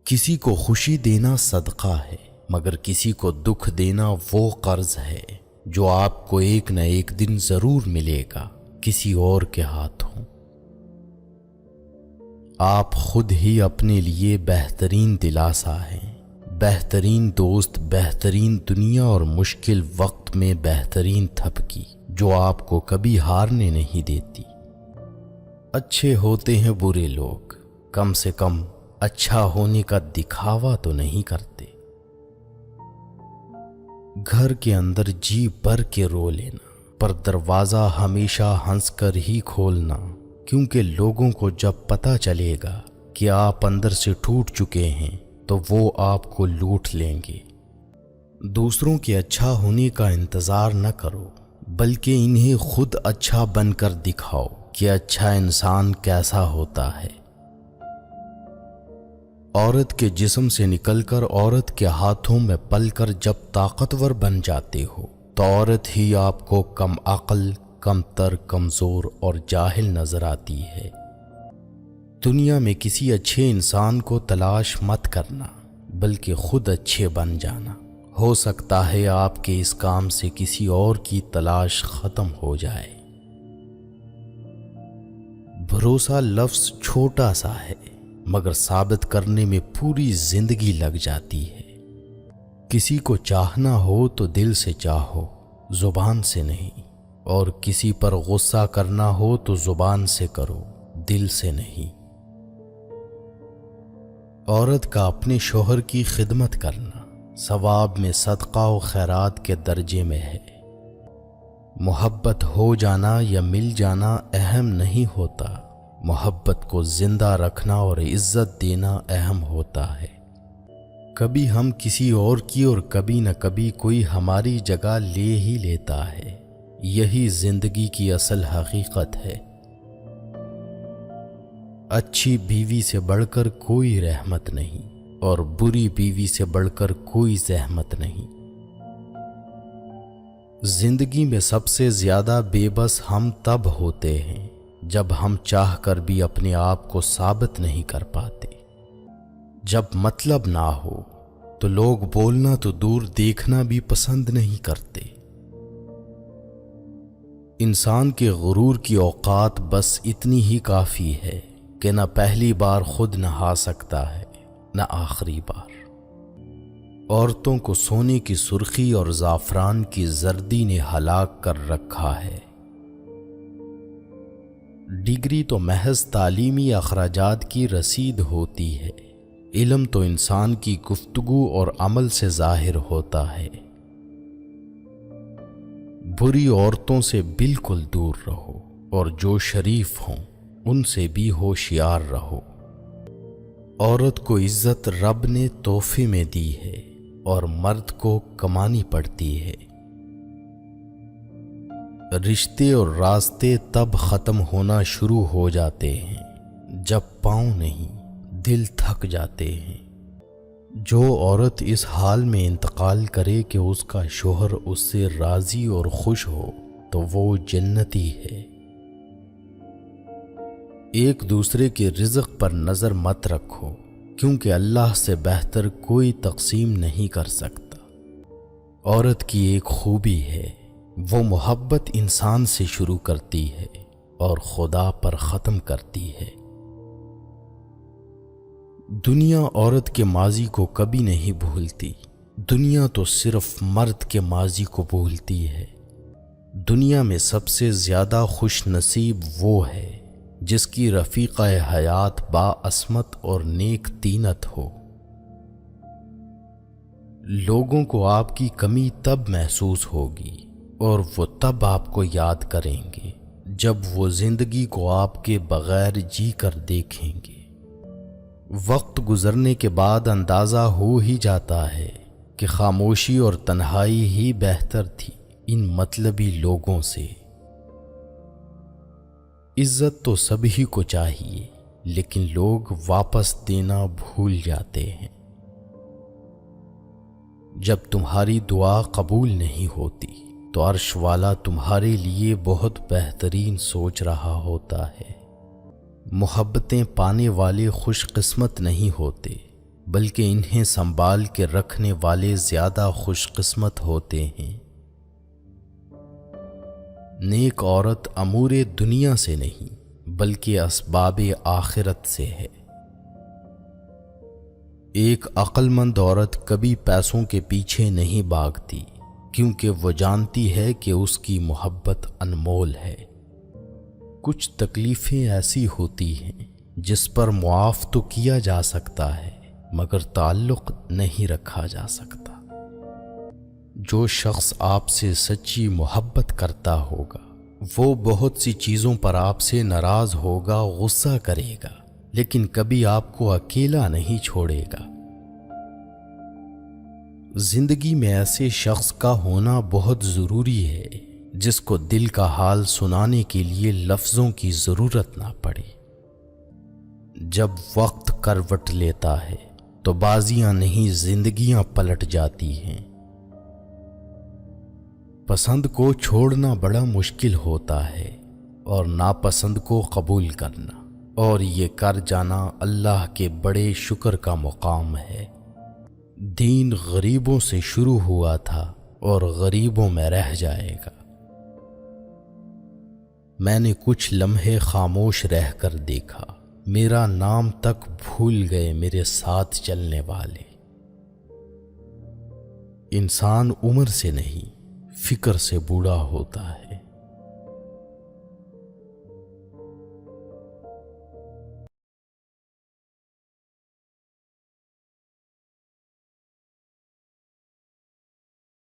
کسی کو خوشی دینا صدقہ ہے، مگر کسی کو دکھ دینا وہ قرض ہے جو آپ کو ایک نہ ایک دن ضرور ملے گا کسی اور کے ہاتھوں۔ آپ خود ہی اپنے لیے بہترین دلاسا ہیں، بہترین دوست، بہترین دنیا اور مشکل وقت میں بہترین تھپکی جو آپ کو کبھی ہارنے نہیں دیتی۔ اچھے ہوتے ہیں برے لوگ، کم سے کم اچھا ہونے کا دکھاوا تو نہیں کرتے۔ گھر کے اندر جی بھر کے رو لینا، پر دروازہ ہمیشہ ہنس کر ہی کھولنا، کیونکہ لوگوں کو جب پتہ چلے گا کہ آپ اندر سے ٹوٹ چکے ہیں تو وہ آپ کو لوٹ لیں گے۔ دوسروں کے اچھا ہونے کا انتظار نہ کرو، بلکہ انہیں خود اچھا بن کر دکھاؤ کہ اچھا انسان کیسا ہوتا ہے۔ عورت کے جسم سے نکل کر عورت کے ہاتھوں میں پل کر جب طاقتور بن جاتے ہو تو عورت ہی آپ کو کم عقل، کم تر، کمزور اور جاہل نظر آتی ہے۔ دنیا میں کسی اچھے انسان کو تلاش مت کرنا، بلکہ خود اچھے بن جانا۔ ہو سکتا ہے آپ کے اس کام سے کسی اور کی تلاش ختم ہو جائے۔ بھروسہ لفظ چھوٹا سا ہے، مگر ثابت کرنے میں پوری زندگی لگ جاتی ہے۔ کسی کو چاہنا ہو تو دل سے چاہو، زبان سے نہیں، اور کسی پر غصہ کرنا ہو تو زبان سے کرو، دل سے نہیں۔ عورت کا اپنے شوہر کی خدمت کرنا ثواب میں صدقہ و خیرات کے درجے میں ہے۔ محبت ہو جانا یا مل جانا اہم نہیں ہوتا، محبت کو زندہ رکھنا اور عزت دینا اہم ہوتا ہے۔ کبھی ہم کسی اور کی اور کبھی نہ کبھی کوئی ہماری جگہ لے ہی لیتا ہے، یہی زندگی کی اصل حقیقت ہے۔ اچھی بیوی سے بڑھ کر کوئی رحمت نہیں، اور بری بیوی سے بڑھ کر کوئی زحمت نہیں۔ زندگی میں سب سے زیادہ بے بس ہم تب ہوتے ہیں جب ہم چاہ کر بھی اپنے آپ کو ثابت نہیں کر پاتے۔ جب مطلب نہ ہو تو لوگ بولنا تو دور دیکھنا بھی پسند نہیں کرتے۔ انسان کے غرور کی اوقات بس اتنی ہی کافی ہے کہ نہ پہلی بار خود نہا سکتا ہے نہ آخری بار۔ عورتوں کو سونے کی سرخی اور زعفران کی زردی نے ہلاک کر رکھا ہے۔ ڈگری تو محض تعلیمی اخراجات کی رسید ہوتی ہے، علم تو انسان کی گفتگو اور عمل سے ظاہر ہوتا ہے۔ بری عورتوں سے بالکل دور رہو، اور جو شریف ہوں ان سے بھی ہوشیار رہو۔ عورت کو عزت رب نے تحفے میں دی ہے، اور مرد کو کمانی پڑتی ہے۔ رشتے اور راستے تب ختم ہونا شروع ہو جاتے ہیں جب پاؤں نہیں دل تھک جاتے ہیں۔ جو عورت اس حال میں انتقال کرے کہ اس کا شوہر اس سے راضی اور خوش ہو تو وہ جنتی ہے۔ ایک دوسرے کے رزق پر نظر مت رکھو، کیونکہ اللہ سے بہتر کوئی تقسیم نہیں کر سکتا۔ عورت کی ایک خوبی ہے، وہ محبت انسان سے شروع کرتی ہے اور خدا پر ختم کرتی ہے۔ دنیا عورت کے ماضی کو کبھی نہیں بھولتی، دنیا تو صرف مرد کے ماضی کو بھولتی ہے۔ دنیا میں سب سے زیادہ خوش نصیب وہ ہے جس کی رفیقہ حیات باعصمت اور نیک تینت ہو۔ لوگوں کو آپ کی کمی تب محسوس ہوگی اور وہ تب آپ کو یاد کریں گے جب وہ زندگی کو آپ کے بغیر جی کر دیکھیں گے۔ وقت گزرنے کے بعد اندازہ ہو ہی جاتا ہے کہ خاموشی اور تنہائی ہی بہتر تھی ان مطلبی لوگوں سے۔ عزت تو سبھی کو چاہیے، لیکن لوگ واپس دینا بھول جاتے ہیں۔ جب تمہاری دعا قبول نہیں ہوتی تو عرش والا تمہارے لیے بہت بہترین سوچ رہا ہوتا ہے۔ محبتیں پانے والے خوش قسمت نہیں ہوتے، بلکہ انہیں سنبھال کے رکھنے والے زیادہ خوش قسمت ہوتے ہیں۔ نیک عورت امور دنیا سے نہیں بلکہ اسباب آخرت سے ہے۔ ایک عقل مند عورت کبھی پیسوں کے پیچھے نہیں بھاگتی، کیونکہ وہ جانتی ہے کہ اس کی محبت انمول ہے۔ کچھ تکلیفیں ایسی ہوتی ہیں جس پر معاف تو کیا جا سکتا ہے مگر تعلق نہیں رکھا جا سکتا۔ جو شخص آپ سے سچی محبت کرتا ہوگا وہ بہت سی چیزوں پر آپ سے ناراض ہوگا، غصہ کرے گا، لیکن کبھی آپ کو اکیلا نہیں چھوڑے گا۔ زندگی میں ایسے شخص کا ہونا بہت ضروری ہے جس کو دل کا حال سنانے کے لیے لفظوں کی ضرورت نہ پڑے۔ جب وقت کروٹ لیتا ہے تو بازیاں نہیں زندگیاں پلٹ جاتی ہیں۔ پسند کو چھوڑنا بڑا مشکل ہوتا ہے اور ناپسند کو قبول کرنا، اور یہ کر جانا اللہ کے بڑے شکر کا مقام ہے۔ دین غریبوں سے شروع ہوا تھا اور غریبوں میں رہ جائے گا۔ میں نے کچھ لمحے خاموش رہ کر دیکھا، میرا نام تک بھول گئے میرے ساتھ چلنے والے۔ انسان عمر سے نہیں فکر سے بوڑھا ہوتا ہے۔